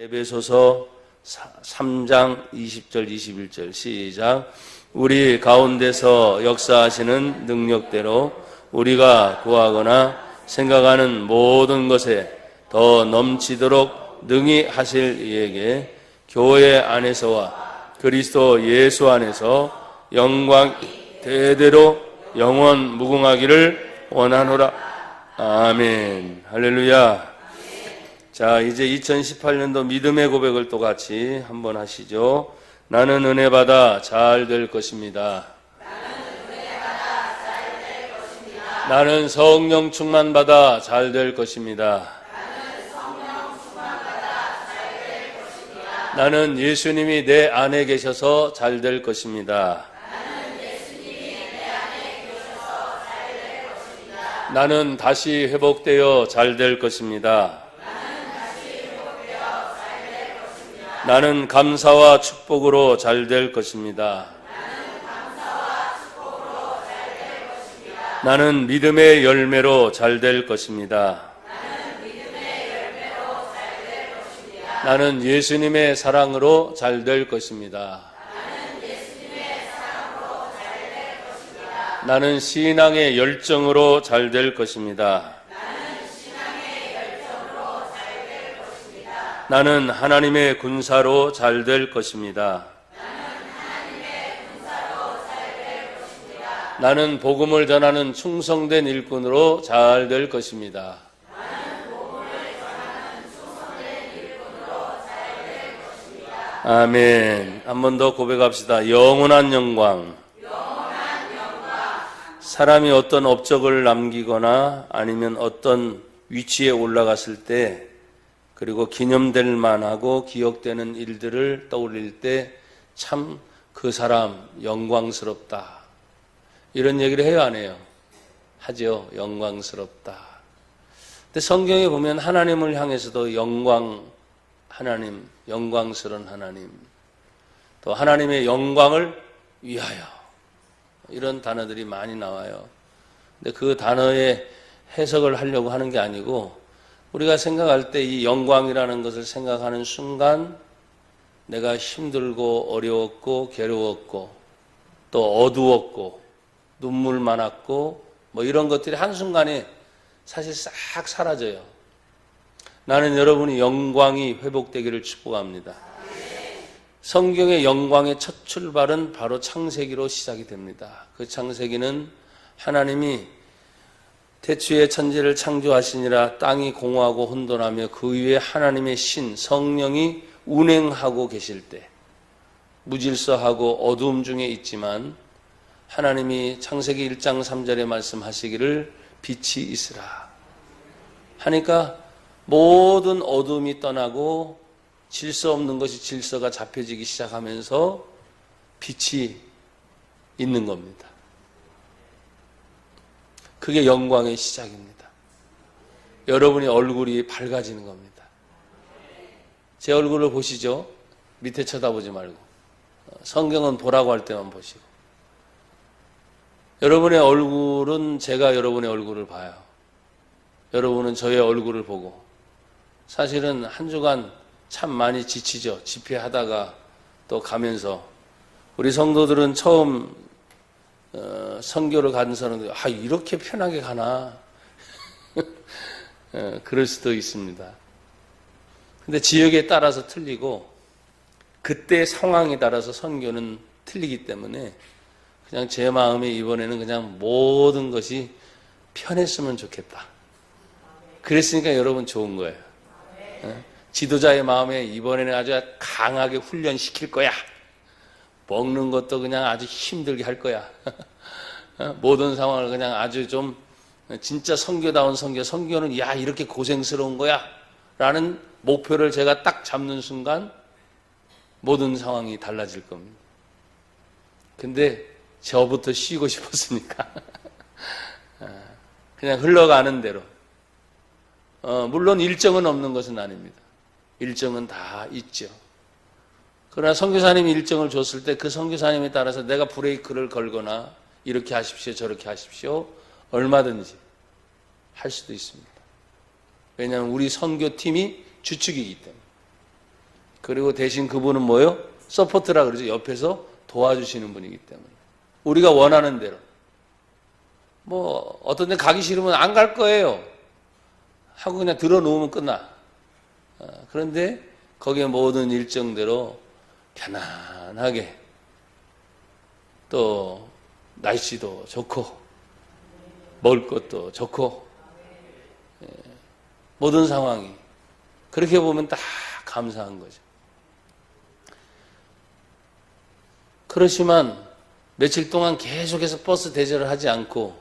에베소서 3장 20절 21절 시작. 우리 가운데서 역사하시는 능력대로 우리가 구하거나 생각하는 모든 것에 더 넘치도록 능히 하실 이에게 교회 안에서와 그리스도 예수 안에서 영광 대대로 영원 무궁하기를 원하노라. 아멘. 할렐루야. 자, 이제 2018년도 믿음의 고백을 또 같이 한번 하시죠. 나는 은혜 받아 잘 될 것입니다. 나는 성령 충만 받아 잘 될 것입니다. 나는 예수님이 내 안에 계셔서 잘 될 것입니다. 나는 다시 회복되어 잘 될 것입니다. 나는 감사와 축복으로 잘 될 것입니다. 나는 믿음의 열매로 잘 될 것입니다. 나는 예수님의 사랑으로 잘 될 것입니다. 나는 신앙의 열정으로 잘 될 것입니다. 나는 하나님의 군사로 잘 될 것입니다. 나는 복음을 전하는 충성된 일꾼으로 잘 될 것입니다. 아멘. 한 번 더 고백합시다. 영원한 영광. 사람이 어떤 업적을 남기거나 아니면 어떤 위치에 올라갔을 때, 그리고 기념될 만하고 기억되는 일들을 떠올릴 때 참 그 사람 영광스럽다, 이런 얘기를 해요, 안 해요? 하죠. 영광스럽다. 근데 성경에 보면 하나님을 향해서도 하나님, 영광스러운 하나님, 또 하나님의 영광을 위하여, 이런 단어들이 많이 나와요. 근데 그 단어의 해석을 하려고 하는 게 아니고, 우리가 생각할 때 이 영광이라는 것을 생각하는 순간 내가 힘들고 어려웠고 괴로웠고 또 어두웠고 눈물 많았고 뭐 이런 것들이 한순간에 사실 싹 사라져요. 나는 여러분이 영광이 회복되기를 축복합니다. 성경의 영광의 첫 출발은 바로 창세기로 시작이 됩니다. 그 창세기는 하나님이 태초에 천지를 창조하시니라 땅이 공허하고 혼돈하며 그 위에 하나님의 신 성령이 운행하고 계실 때, 무질서하고 어두움 중에 있지만 하나님이 창세기 1장 3절에 말씀하시기를 빛이 있으라 하니까 모든 어두움이 떠나고 질서 없는 것이 질서가 잡혀지기 시작하면서 빛이 있는 겁니다. 그게 영광의 시작입니다. 여러분의 얼굴이 밝아지는 겁니다. 제 얼굴을 보시죠. 밑에 쳐다보지 말고. 성경은 보라고 할 때만 보시고. 여러분의 얼굴은 제가 여러분의 얼굴을 봐요. 여러분은 저의 얼굴을 보고. 사실은 한 주간 참 많이 지치죠. 집회하다가 또 가면서. 우리 성도들은 처음 선교를 가는 사람들, 이렇게 편하게 가나? 그럴 수도 있습니다. 근데 지역에 따라서 틀리고, 그때 상황에 따라서 선교는 틀리기 때문에, 그냥 제 마음에 이번에는 그냥 모든 것이 편했으면 좋겠다. 그랬으니까 여러분 좋은 거예요. 지도자의 마음에 이번에는 아주 강하게 훈련시킬 거야. 먹는 것도 그냥 아주 힘들게 할 거야. 모든 상황을 그냥 아주 좀 진짜 선교다운 선교는 이렇게 고생스러운 거야 라는 목표를 제가 딱 잡는 순간 모든 상황이 달라질 겁니다. 근데 저부터 쉬고 싶었으니까 그냥 흘러가는 대로, 물론 일정은 없는 것은 아닙니다. 일정은 다 있죠. 그러나 선교사님이 일정을 줬을 때 그 선교사님에 따라서 내가 브레이크를 걸거나 이렇게 하십시오, 저렇게 하십시오, 얼마든지 할 수도 있습니다. 왜냐하면 우리 선교팀이 주축이기 때문에. 그리고 대신 그분은 뭐요? 서포트라 그러죠. 옆에서 도와주시는 분이기 때문에. 우리가 원하는 대로. 뭐 어떤 데 가기 싫으면 안 갈 거예요. 하고 그냥 들어놓으면 끝나. 그런데 거기에 모든 일정대로 편안하게 또 날씨도 좋고 먹을 것도 좋고 모든 상황이 그렇게 보면 다 감사한 거죠. 그렇지만 며칠 동안 계속해서 버스 대절을 하지 않고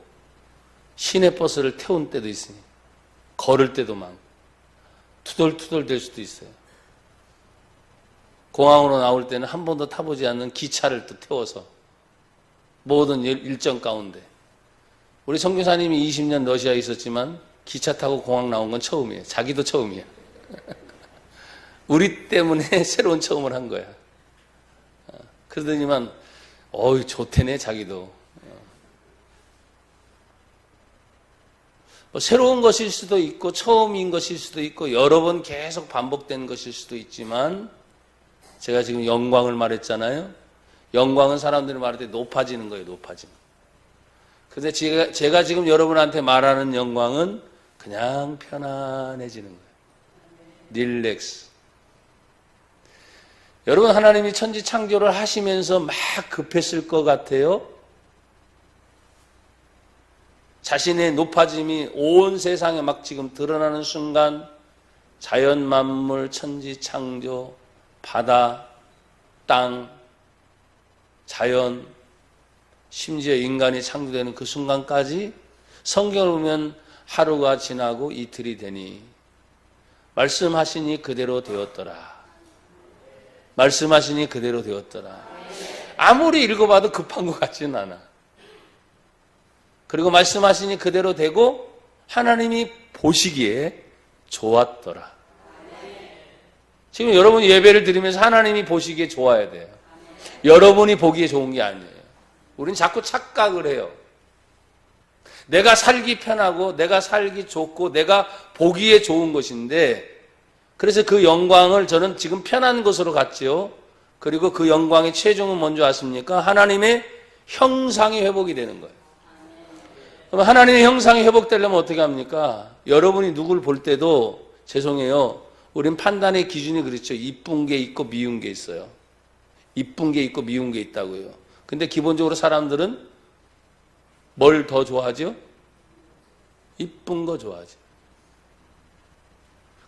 시내 버스를 태운 때도 있으니 걸을 때도 많고 투덜투덜 될 수도 있어요. 공항으로 나올 때는 한 번도 타보지 않는 기차를 또 태워서 모든 일정 가운데 우리 선교사님이 20년 러시아에 있었지만 기차 타고 공항 나온 건 처음이에요. 자기도 처음이야. 우리 때문에 새로운 체험을 한 거야. 그러더니만 어이 좋대네 자기도. 뭐 새로운 것일 수도 있고 처음인 것일 수도 있고 여러 번 계속 반복된 것일 수도 있지만 제가 지금 영광을 말했잖아요. 영광은 사람들이 말할 때 높아지는 거예요. 높아지는. 그런데 제가 지금 여러분한테 말하는 영광은 그냥 편안해지는 거예요. 릴렉스. 여러분 하나님이 천지 창조를 하시면서 막 급했을 것 같아요. 자신의 높아짐이 온 세상에 막 지금 드러나는 순간 자연 만물 천지 창조 바다 땅 자연 심지어 인간이 창조되는 그 순간까지 성경을 보면 하루가 지나고 이틀이 되니 말씀하시니 그대로 되었더라. 말씀하시니 그대로 되었더라. 아무리 읽어봐도 급한 것 같지는 않아. 그리고 말씀하시니 그대로 되고 하나님이 보시기에 좋았더라. 지금 여러분 예배를 드리면서 하나님이 보시기에 좋아야 돼요. 여러분이 보기에 좋은 게 아니에요. 우린 자꾸 착각을 해요. 내가 살기 편하고 내가 살기 좋고 내가 보기에 좋은 것인데 그래서 그 영광을 저는 지금 편한 것으로 갔지요. 그리고 그 영광의 최종은 뭔지 아십니까? 하나님의 형상이 회복이 되는 거예요. 그럼 하나님의 형상이 회복되려면 어떻게 합니까? 여러분이 누굴 볼 때도 죄송해요. 우린 판단의 기준이 그렇죠. 이쁜 게 있고 미운 게 있어요. 이쁜 게 있고 미운 게 있다고요. 근데 기본적으로 사람들은 뭘 더 좋아하죠? 이쁜 거 좋아하죠.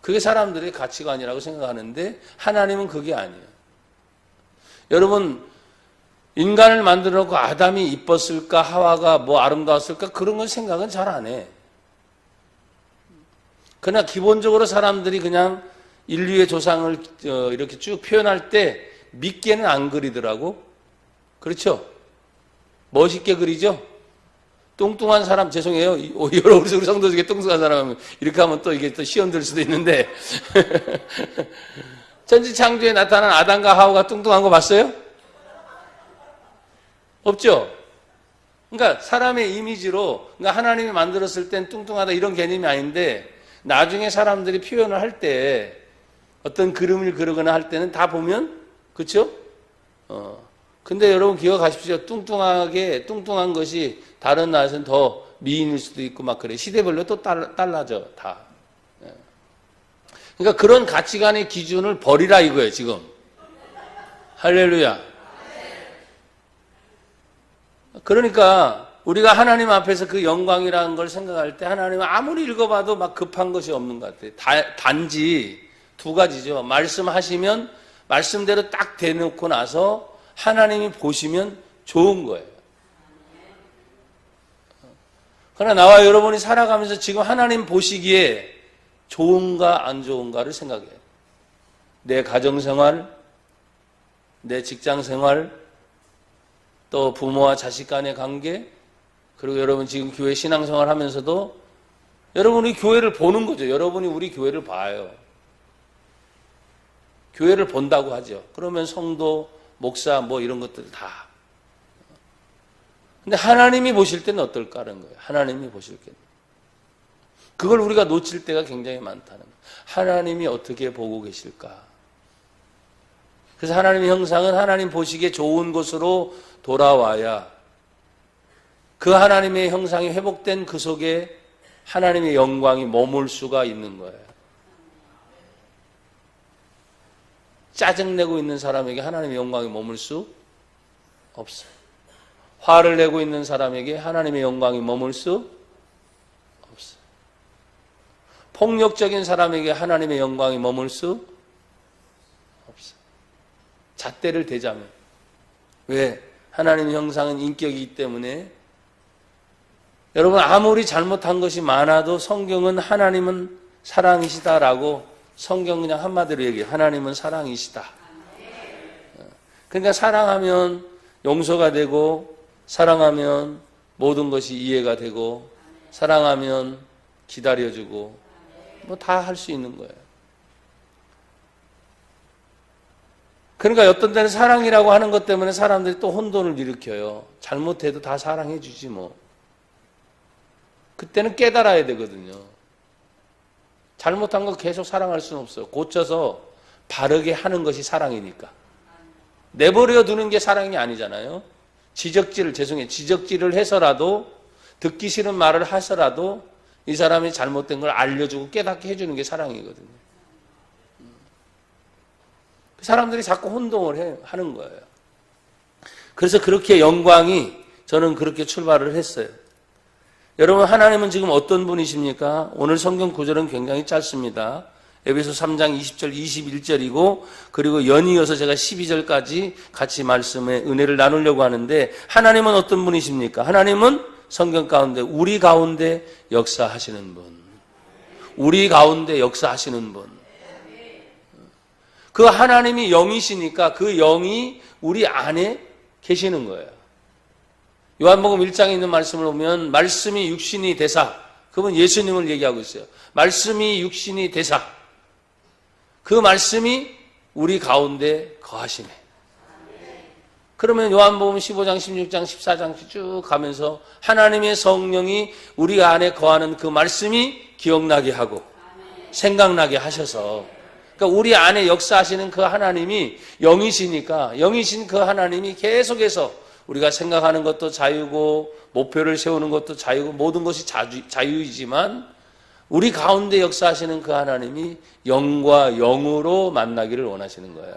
그게 사람들의 가치관이라고 생각하는데 하나님은 그게 아니에요. 여러분 인간을 만들어 놓고 아담이 이뻤을까 하와가 뭐 아름다웠을까 그런 건 생각은 잘 안 해. 그러나 기본적으로 사람들이 그냥 인류의 조상을 이렇게 쭉 표현할 때 믿게는 안 그리더라고. 그렇죠? 멋있게 그리죠? 뚱뚱한 사람, 죄송해요. 여러 우리 성도 중에 뚱뚱한 사람 하면 이렇게 하면 또 이게 또 시험 들 수도 있는데. 천지창조에 나타난 아담과 하와가 뚱뚱한 거 봤어요? 없죠? 그러니까 사람의 이미지로, 그러니까 하나님이 만들었을 땐 뚱뚱하다 이런 개념이 아닌데, 나중에 사람들이 표현을 할 때, 어떤 그림을 그리거나 할 때는 다 보면, 그렇죠? 근데 여러분 기억하십시오. 뚱뚱한 것이 다른 나라에서는 더 미인일 수도 있고 막 그래. 시대별로 또 달라져, 다. 그러니까 그런 가치관의 기준을 버리라 이거예요, 지금. 할렐루야. 그러니까 우리가 하나님 앞에서 그 영광이라는 걸 생각할 때 하나님은 아무리 읽어봐도 막 급한 것이 없는 것 같아요. 단지 두 가지죠. 말씀하시면 말씀대로 딱 대놓고 나서 하나님이 보시면 좋은 거예요. 그러나 나와 여러분이 살아가면서 지금 하나님 보시기에 좋은가 안 좋은가를 생각해요. 내 가정생활, 내 직장생활, 또 부모와 자식 간의 관계, 그리고 여러분 지금 교회 신앙생활 하면서도 여러분이 교회를 보는 거죠. 여러분이 우리 교회를 봐요. 교회를 본다고 하죠. 그러면 성도, 목사 뭐 이런 것들 다. 근데 하나님이 보실 때는 어떨까 하는 거예요. 하나님이 보실 때는. 그걸 우리가 놓칠 때가 굉장히 많다는 거예요. 하나님이 어떻게 보고 계실까? 그래서 하나님의 형상은 하나님 보시기에 좋은 곳으로 돌아와야 그 하나님의 형상이 회복된 그 속에 하나님의 영광이 머물 수가 있는 거예요. 짜증내고 있는 사람에게 하나님의 영광이 머물 수 없어요. 화를 내고 있는 사람에게 하나님의 영광이 머물 수 없어요. 폭력적인 사람에게 하나님의 영광이 머물 수 없어요. 잣대를 대자면. 왜? 하나님의 형상은 인격이기 때문에. 여러분, 아무리 잘못한 것이 많아도 성경은 하나님은 사랑이시다라고 성경 그냥 한마디로 얘기해요. 하나님은 사랑이시다. 그러니까 사랑하면 용서가 되고, 사랑하면 모든 것이 이해가 되고, 사랑하면 기다려주고, 뭐 다 할 수 있는 거예요. 그러니까 어떤 때는 사랑이라고 하는 것 때문에 사람들이 또 혼돈을 일으켜요. 잘못해도 다 사랑해 주지 뭐. 그때는 깨달아야 되거든요. 잘못한 거 계속 사랑할 수는 없어요. 고쳐서 바르게 하는 것이 사랑이니까. 내버려 두는 게 사랑이 아니잖아요. 지적질을 해서라도, 듣기 싫은 말을 하서라도 이 사람이 잘못된 걸 알려주고 깨닫게 해주는 게 사랑이거든요. 사람들이 자꾸 혼동을 하는 거예요. 그래서 그렇게 영광이, 저는 그렇게 출발을 했어요. 여러분, 하나님은 지금 어떤 분이십니까? 오늘 성경 구절은 굉장히 짧습니다. 에베소 3장 20절, 21절이고, 그리고 연이어서 제가 12절까지 같이 말씀의 은혜를 나누려고 하는데, 하나님은 어떤 분이십니까? 하나님은 성경 가운데 우리 가운데 역사하시는 분. 우리 가운데 역사하시는 분. 그 하나님이 영이시니까 그 영이 우리 안에 계시는 거예요. 요한복음 1장에 있는 말씀을 보면 말씀이 육신이 되사, 그건 예수님을 얘기하고 있어요. 말씀이 육신이 되사, 그 말씀이 우리 가운데 거하시네. 그러면 요한복음 15장, 16장, 14장 쭉 가면서 하나님의 성령이 우리 안에 거하는 그 말씀이 기억나게 하고 생각나게 하셔서, 그러니까 우리 안에 역사하시는 그 하나님이 영이시니까, 영이신 그 하나님이 계속해서 우리가 생각하는 것도 자유고 목표를 세우는 것도 자유고 모든 것이 자유이지만 우리 가운데 역사하시는 그 하나님이 영과 영으로 만나기를 원하시는 거예요.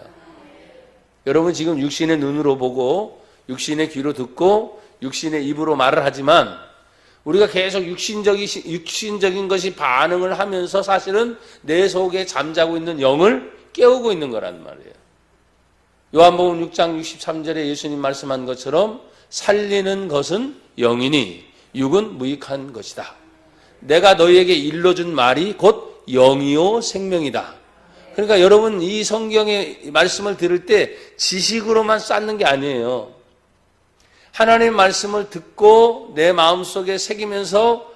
여러분, 지금 육신의 눈으로 보고 육신의 귀로 듣고 육신의 입으로 말을 하지만 우리가 계속 육신적인 것이 반응을 하면서 사실은 내 속에 잠자고 있는 영을 깨우고 있는 거란 말이에요. 요한복음 6장 63절에 예수님 말씀한 것처럼 살리는 것은 영이니 육은 무익한 것이다. 내가 너희에게 일러준 말이 곧 영이요 생명이다. 그러니까 여러분, 이 성경의 말씀을 들을 때 지식으로만 쌓는 게 아니에요. 하나님의 말씀을 듣고 내 마음속에 새기면서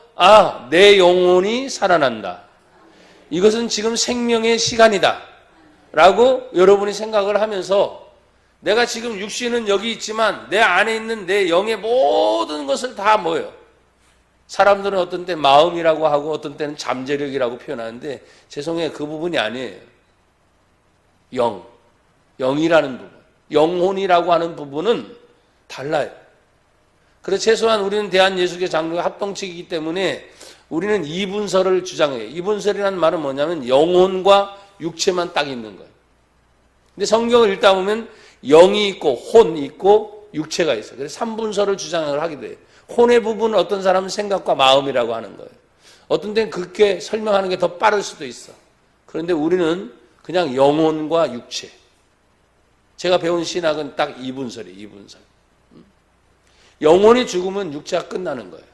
내 영혼이 살아난다. 이것은 지금 생명의 시간이다 라고 여러분이 생각을 하면서 내가 지금 육신은 여기 있지만 내 안에 있는 내 영의 모든 것을 다 뭐예요? 사람들은 어떤 때 마음이라고 하고 어떤 때는 잠재력이라고 표현하는데 죄송해요. 그 부분이 아니에요. 영이라는 부분, 영혼이라고 하는 부분은 달라요. 그래서 최소한 우리는 대한예수교 장로교 합동측이기 때문에 우리는 이분설을 주장해요. 이분설이라는 말은 뭐냐면 영혼과 육체만 딱 있는 거예요. 근데 성경을 읽다 보면 영이 있고 혼이 있고 육체가 있어요. 그래서 삼분설을 주장을 하게 돼요. 혼의 부분은 어떤 사람은 생각과 마음이라고 하는 거예요. 어떤 때는 그렇게 설명하는 게 더 빠를 수도 있어. 그런데 우리는 그냥 영혼과 육체. 제가 배운 신학은 딱 이분설이에요. 이분설. 영혼이 죽으면 육체가 끝나는 거예요.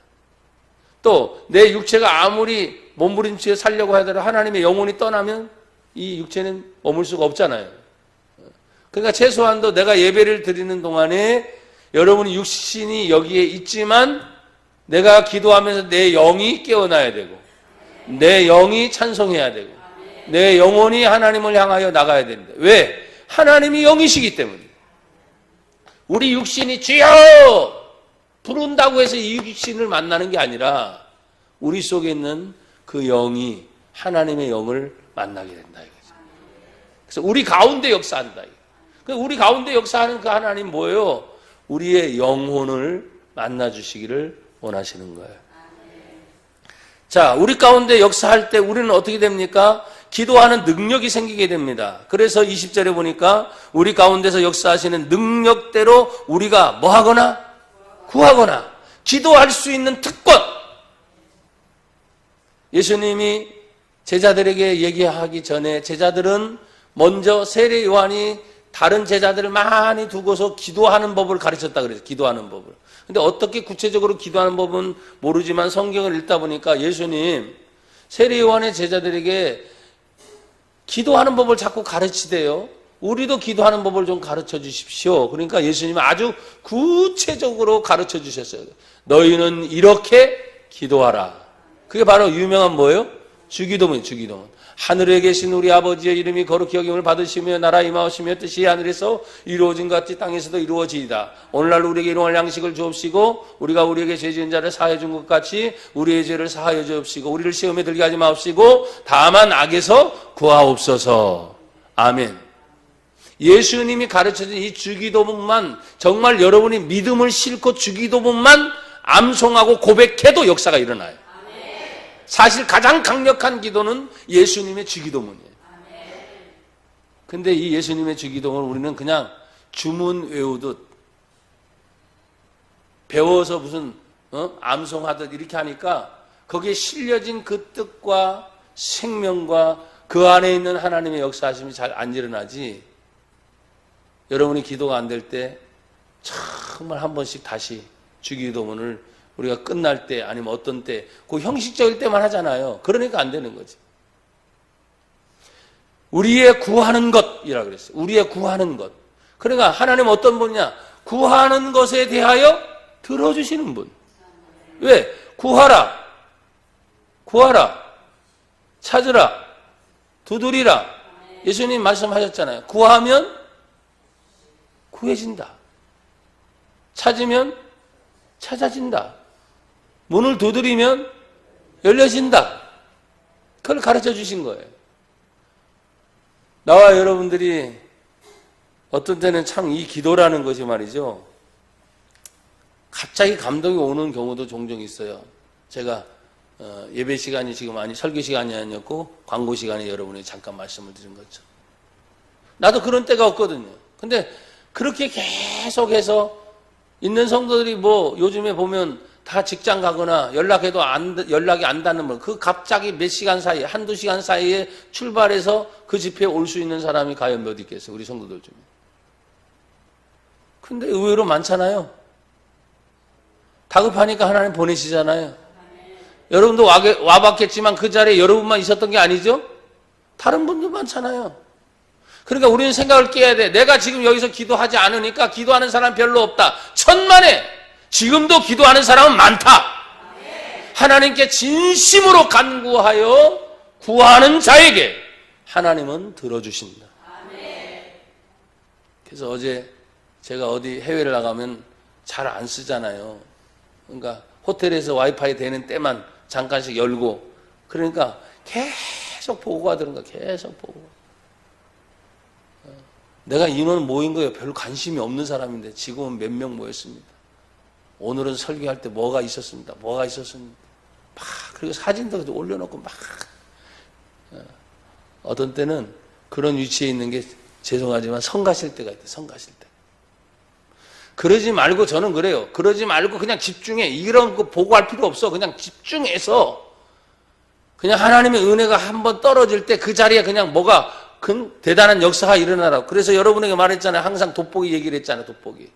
또 내 육체가 아무리 몸부림치게 살려고 하더라도 하나님의 영혼이 떠나면 이 육체는 머물 수가 없잖아요. 그러니까 최소한도 내가 예배를 드리는 동안에 여러분이 육신이 여기에 있지만 내가 기도하면서 내 영이 깨어나야 되고 내 영이 찬송해야 되고 내 영혼이 하나님을 향하여 나가야 됩니다. 왜? 하나님이 영이시기 때문에. 우리 육신이 주여 부른다고 해서 이 육신을 만나는 게 아니라 우리 속에 있는 그 영이 하나님의 영을 만나게 된다 이거죠. 그래서 우리 가운데 역사한다. 우리 가운데 역사하는 그 하나님 뭐예요? 우리의 영혼을 만나주시기를 원하시는 거예요. 자, 우리 가운데 역사할 때 우리는 어떻게 됩니까? 기도하는 능력이 생기게 됩니다. 그래서 20절에 보니까 우리 가운데서 역사하시는 능력대로 우리가 뭐 하거나? 구하거나 기도할 수 있는 특권. 예수님이 제자들에게 얘기하기 전에 제자들은 먼저 세례 요한이 다른 제자들을 많이 두고서 기도하는 법을 가르쳤다 그랬어요. 기도하는 법을. 근데 어떻게 구체적으로 기도하는 법은 모르지만 성경을 읽다 보니까 예수님 세례 요한의 제자들에게 기도하는 법을 자꾸 가르치대요. 우리도 기도하는 법을 좀 가르쳐 주십시오. 그러니까 예수님은 아주 구체적으로 가르쳐 주셨어요. 너희는 이렇게 기도하라. 그게 바로 유명한 뭐예요? 주기도문, 주기도문. 하늘에 계신 우리 아버지의 이름이 거룩히 여김을 받으시며 나라 임하오시며 뜻이 하늘에서 이루어진 것 같이 땅에서도 이루어지이다. 오늘날 우리에게 일용할 양식을 주옵시고 우리가 우리에게 죄 지은 자를 사하여 준 것 같이 우리의 죄를 사하여 주옵시고 우리를 시험에 들게 하지 마옵시고 다만 악에서 구하옵소서. 아멘. 예수님이 가르쳐준 이 주기도문만 정말 여러분이 믿음을 싣고 주기도문만 암송하고 고백해도 역사가 일어나요. 사실 가장 강력한 기도는 예수님의 주기도문이에요. 근데 이 예수님의 주기도문을 우리는 그냥 주문 외우듯 배워서 무슨 암송하듯 이렇게 하니까 거기에 실려진 그 뜻과 생명과 그 안에 있는 하나님의 역사하심이 잘 안 일어나지. 여러분이 기도가 안 될 때 정말 한 번씩 다시 주기도문을 우리가 끝날 때 아니면 어떤 때 그 형식적일 때만 하잖아요. 그러니까 안 되는 거지. 우리의 구하는 것이라 그랬어요. 우리의 구하는 것. 그러니까 하나님 어떤 분이냐? 구하는 것에 대하여 들어주시는 분. 왜? 구하라. 구하라. 찾으라. 두드리라. 예수님 말씀하셨잖아요. 구하면 구해진다. 찾으면 찾아진다. 문을 두드리면 열려진다. 그걸 가르쳐 주신 거예요. 나와 여러분들이 어떤 때는 참 이 기도라는 것이 말이죠. 갑자기 감동이 오는 경우도 종종 있어요. 제가 예배 시간이 지금 아니 설교 시간이 아니었고 광고 시간에 여러분이 잠깐 말씀을 드린 거죠. 나도 그런 때가 없거든요. 근데 그렇게 계속해서 있는 성도들이 뭐 요즘에 보면 다 직장 가거나 연락해도 연락이 안 닿는 분, 그 갑자기 몇 시간 사이에, 한두 시간 사이에 출발해서 그 집회에 올 수 있는 사람이 과연 몇 있겠어요? 우리 성도들 중에. 근데 의외로 많잖아요. 다급하니까 하나님 보내시잖아요. 여러분도 와봤겠지만 그 자리에 여러분만 있었던 게 아니죠? 다른 분도 많잖아요. 그러니까 우리는 생각을 깨야 돼. 내가 지금 여기서 기도하지 않으니까 기도하는 사람 별로 없다. 천만에 지금도 기도하는 사람은 많다. 하나님께 진심으로 간구하여 구하는 자에게 하나님은 들어주신다. 그래서 어제 제가 어디 해외를 나가면 잘 안 쓰잖아요. 그러니까 호텔에서 와이파이 되는 때만 잠깐씩 열고, 그러니까 계속 보고가 들은 거야. 계속 보고. 내가 인원 모인 거예요. 별로 관심이 없는 사람인데 지금은 몇 명 모였습니다. 오늘은 설교할 때 뭐가 있었습니다. 뭐가 있었습니다. 막 그리고 사진도 올려놓고 막 어떤 때는 그런 위치에 있는 게 죄송하지만 성 가실 때가 있대. 성 가실 때. 그러지 말고 저는 그래요. 그러지 말고 그냥 집중해. 이런 거 보고할 필요 없어. 그냥 집중해서 그냥 하나님의 은혜가 한번 떨어질 때 그 자리에 그냥 뭐가 큰 대단한 역사가 일어나라고. 그래서 여러분에게 말했잖아요. 항상 돋보기 얘기를 했잖아요. 돋보기.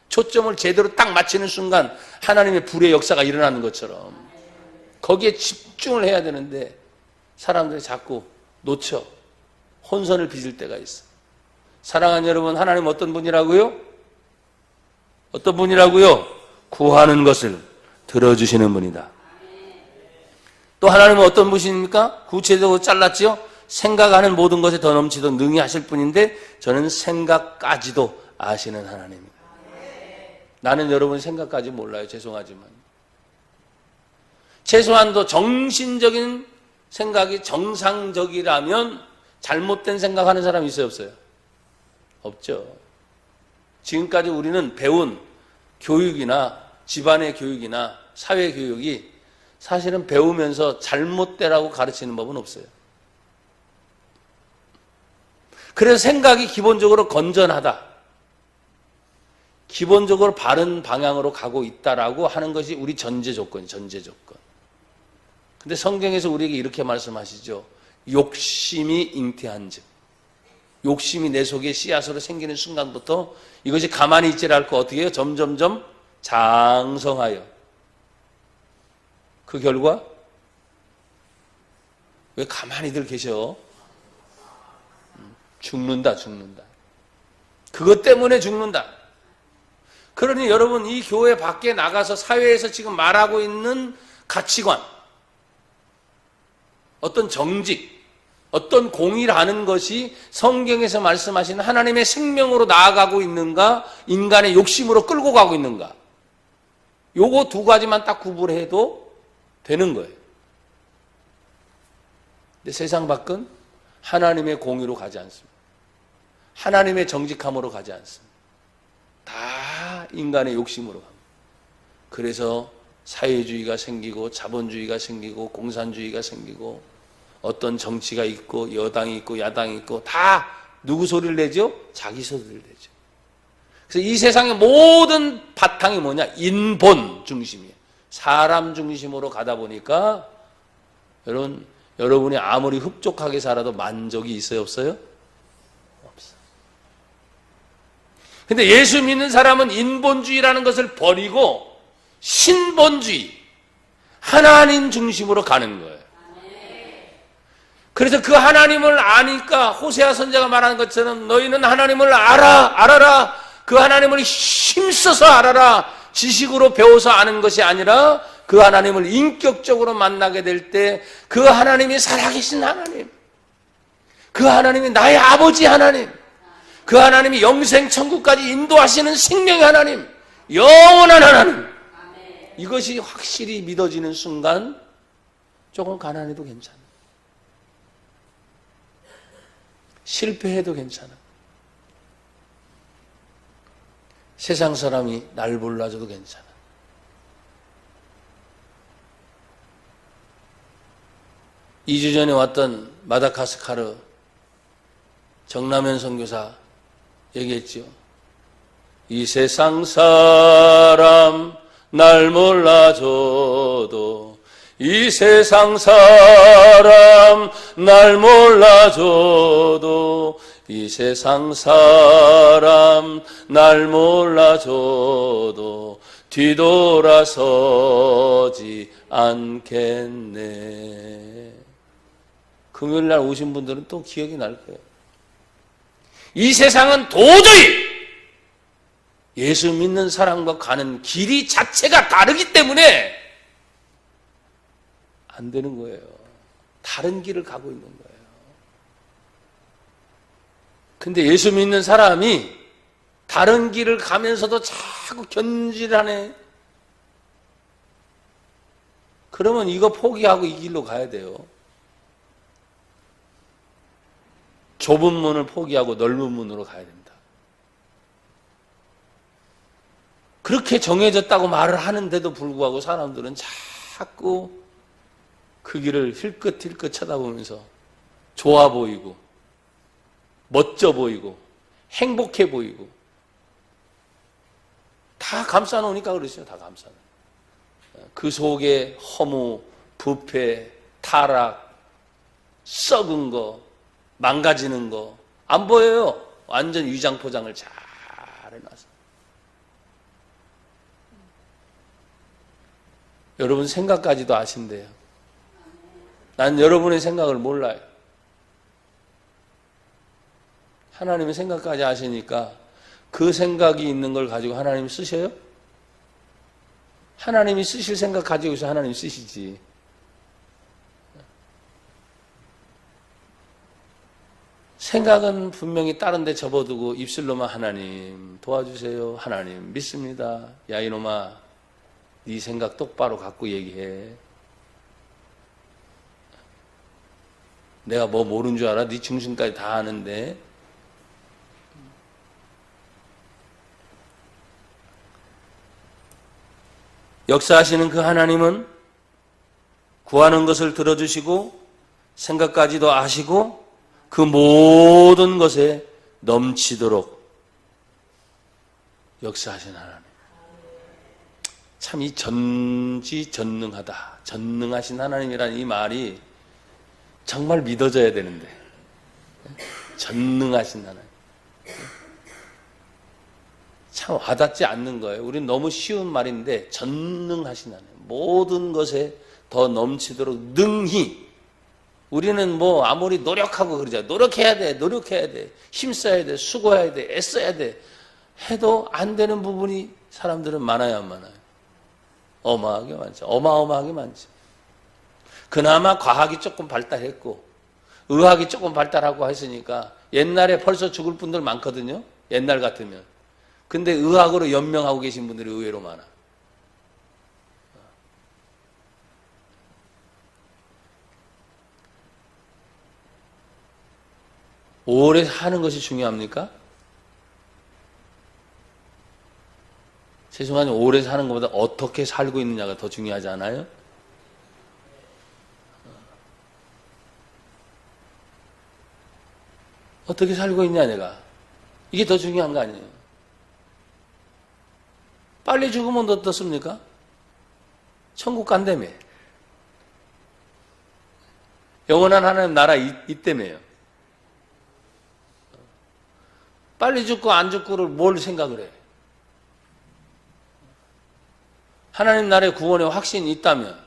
초점을 제대로 딱 맞추는 순간 하나님의 불의 역사가 일어나는 것처럼 거기에 집중을 해야 되는데 사람들이 자꾸 놓쳐 혼선을 빚을 때가 있어. 사랑하는 여러분, 하나님 어떤 분이라고요? 어떤 분이라고요? 구하는 것을 들어주시는 분이다. 또 하나님은 어떤 분이십니까? 구체적으로 잘랐지요? 생각하는 모든 것에 더 넘치도록 능히 하실 분인데 저는 생각까지도 아시는 하나님입니다. 나는 여러분 생각까지 몰라요. 죄송하지만. 최소한도 정신적인 생각이 정상적이라면 잘못된 생각하는 사람이 있어요, 없어요? 없죠. 지금까지 우리는 배운 교육이나 집안의 교육이나 사회 교육이 사실은 배우면서 잘못되라고 가르치는 법은 없어요. 그래서 생각이 기본적으로 건전하다, 기본적으로 바른 방향으로 가고 있다라고 하는 것이 우리 전제 조건이에요. 전제 조건. 근데 성경에서 우리에게 이렇게 말씀하시죠. 욕심이 잉태한즉, 욕심이 내 속에 씨앗으로 생기는 순간부터 이것이 가만히 있지 않고 어떻게 해요? 점점점 장성하여. 그 결과 왜 가만히들 계셔? 죽는다. 그것 때문에 죽는다. 그러니 여러분, 이 교회 밖에 나가서 사회에서 지금 말하고 있는 가치관, 어떤 정직, 어떤 공의라는 것이 성경에서 말씀하신 하나님의 생명으로 나아가고 있는가, 인간의 욕심으로 끌고 가고 있는가, 요거 두 가지만 딱 구분해도 되는 거예요. 근데 세상 밖은 하나님의 공의로 가지 않습니다. 하나님의 정직함으로 가지 않습니다. 다 인간의 욕심으로 갑니다. 그래서 사회주의가 생기고 자본주의가 생기고 공산주의가 생기고 어떤 정치가 있고 여당이 있고 야당이 있고 다 누구 소리를 내죠? 자기 소리를 내죠. 그래서 이 세상의 모든 바탕이 뭐냐? 인본 중심이에요. 사람 중심으로 가다 보니까 여러분이 아무리 흡족하게 살아도 만족이 있어요? 없어요? 없어요. 근데 예수 믿는 사람은 인본주의라는 것을 버리고 신본주의, 하나님 중심으로 가는 거예요. 그래서 그 하나님을 아니까 호세아 선지자가 말하는 것처럼 너희는 하나님을 알아라. 그 하나님을 힘써서 알아라. 지식으로 배워서 아는 것이 아니라 그 하나님을 인격적으로 만나게 될 때 그 하나님이 살아계신 하나님, 그 하나님이 나의 아버지 하나님, 그 하나님이 영생 천국까지 인도하시는 생명의 하나님, 영원한 하나님, 이것이 확실히 믿어지는 순간 조금 가난해도 괜찮아. 실패해도 괜찮아. 세상 사람이 날 몰라줘도 괜찮아. 이 주 전에 왔던 마다가스카르 정남현 선교사 얘기했죠. 이 세상 사람 날 몰라줘도, 이 세상 사람 날 몰라줘도, 이 세상 사람 날 몰라줘도 뒤돌아서지 않겠네. 금요일날 오신 분들은 또 기억이 날 거예요. 이 세상은 도저히 예수 믿는 사람과 가는 길이 자체가 다르기 때문에 안 되는 거예요. 다른 길을 가고 있는 거예요. 근데 예수 믿는 사람이 다른 길을 가면서도 자꾸 견질하네. 그러면 이거 포기하고 이 길로 가야 돼요. 좁은 문을 포기하고 넓은 문으로 가야 됩니다. 그렇게 정해졌다고 말을 하는데도 불구하고 사람들은 자꾸 그 길을 힐끗힐끗 쳐다보면서 좋아 보이고 멋져 보이고 행복해 보이고 다 감싸놓으니까 그러죠. 다 감싸놓으니까. 그 속에 허무, 부패, 타락, 썩은 거, 망가지는 거 안 보여요. 완전 위장 포장을 잘 해놔서. 여러분 생각까지도 아신대요. 난 여러분의 생각을 몰라요. 하나님의 생각까지 아시니까 그 생각이 있는 걸 가지고 하나님이 쓰셔요? 하나님이 쓰실 생각 가지고서 하나님 쓰시지. 생각은 분명히 다른 데 접어두고 입술로만 하나님 도와주세요. 하나님 믿습니다. 야 이놈아, 네 생각 똑바로 갖고 얘기해. 내가 뭐 모르는 줄 알아? 네 중심까지 다 아는데. 역사하시는 그 하나님은 구하는 것을 들어주시고 생각까지도 아시고 그 모든 것에 넘치도록 역사하신 하나님. 참 이 전지전능하다, 전능하신 하나님이라는 이 말이 정말 믿어져야 되는데, 전능하신 하나님. 참 와닿지 않는 거예요. 우리는 너무 쉬운 말인데 전능하신 하나님. 모든 것에 더 넘치도록 능히. 우리는 뭐 아무리 노력하고 그러자. 노력해야 돼. 노력해야 돼. 힘써야 돼. 수고해야 돼. 애써야 돼. 해도 안 되는 부분이 사람들은 많아요, 안 많아요? 어마하게 많죠. 어마어마하게 많죠. 그나마 과학이 조금 발달했고 의학이 조금 발달하고 했으니까 옛날에 벌써 죽을 분들 많거든요. 옛날 같으면. 근데 의학으로 연명하고 계신 분들이 의외로 많아. 오래 사는 것이 중요합니까? 죄송하지만 오래 사는 것보다 어떻게 살고 있느냐가 더 중요하지 않아요? 어떻게 살고 있냐 내가. 이게 더 중요한 거 아니에요? 빨리 죽으면 어떻습니까? 천국 간다며. 영원한 하나님 나라 있다며요. 빨리 죽고 안 죽고를 뭘 생각을 해? 하나님 나라의 구원의 확신이 있다면,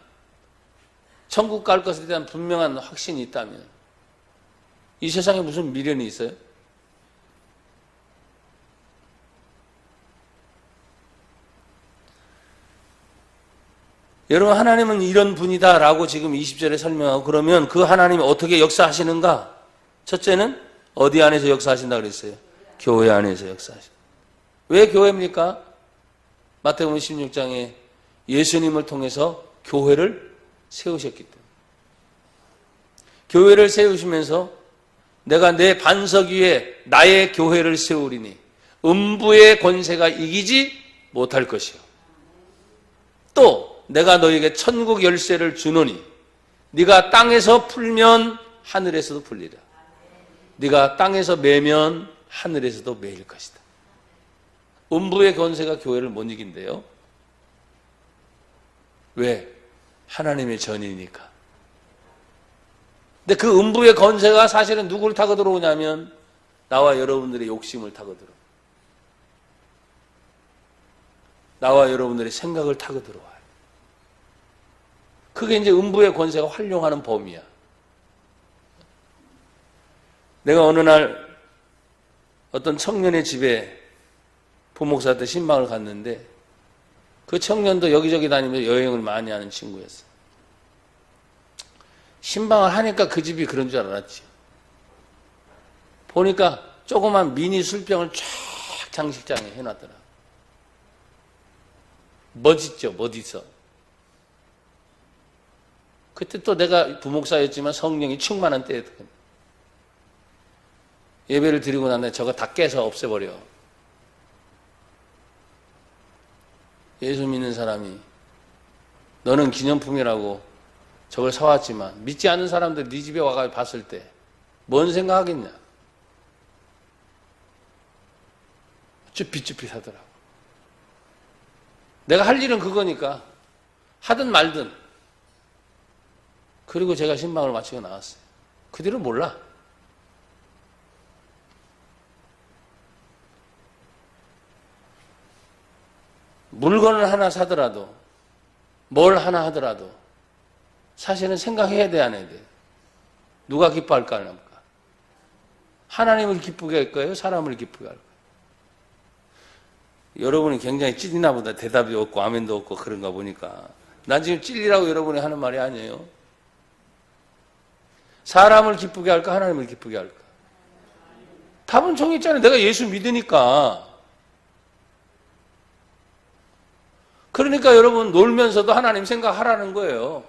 천국 갈 것에 대한 분명한 확신이 있다면 이 세상에 무슨 미련이 있어요? 여러분, 하나님은 이런 분이다라고 지금 20절에 설명하고, 그러면 그 하나님이 어떻게 역사하시는가? 첫째는 어디 안에서 역사하신다 그랬어요? 교회 안에서 역사하신다. 왜 교회입니까? 마태복음 16장에 예수님을 통해서 교회를 세우셨기 때문에. 교회를 세우시면서 내가 내 반석 위에 나의 교회를 세우리니 음부의 권세가 이기지 못할 것이요. 또 내가 너에게 천국 열쇠를 주노니 네가 땅에서 풀면 하늘에서도 풀리라. 네가 땅에서 매면 하늘에서도 매일 것이다. 음부의 권세가 교회를 못 이긴대요. 왜? 하나님의 전이니까. 근데 그 음부의 권세가 사실은 누구를 타고 들어오냐면 나와 여러분들의 욕심을 타고 들어와요. 나와 여러분들의 생각을 타고 들어와요. 그게 이제 음부의 권세가 활용하는 범위야. 내가 어느 날 어떤 청년의 집에 부목사한테 신방을 갔는데 그 청년도 여기저기 다니면서 여행을 많이 하는 친구였어. 신방을 하니까 그 집이 그런 줄 알았지. 보니까 조그만 미니 술병을 쫙 장식장에 해놨더라. 멋있죠, 멋있어. 그때 또 내가 부목사였지만 성령이 충만한 때였거든. 예배를 드리고 난 다음에 저거 다 깨서 없애버려. 예수 믿는 사람이 너는 기념품이라고 저걸 사왔지만 믿지 않는 사람들 네 집에 와가지고 봤을 때 뭔 생각하겠냐? 쭈삣쭈삣하더라고. 내가 할 일은 그거니까 하든 말든. 그리고 제가 신방을 마치고 나왔어요. 그 뒤로 몰라. 물건을 하나 사더라도 뭘 하나 하더라도 사실은 생각해야 돼, 안 해야 돼? 누가 기뻐할까 안 할까? 하나님을 기쁘게 할 거예요? 사람을 기쁘게 할 거예요? 여러분이 굉장히 찔리나 보다. 대답이 없고 아멘도 없고 그런가 보니까. 난 지금 찔리라고 여러분이 하는 말이 아니에요. 사람을 기쁘게 할까? 하나님을 기쁘게 할까? 답은 정했잖아요. 내가 예수 믿으니까. 그러니까 여러분 놀면서도 하나님 생각하라는 거예요.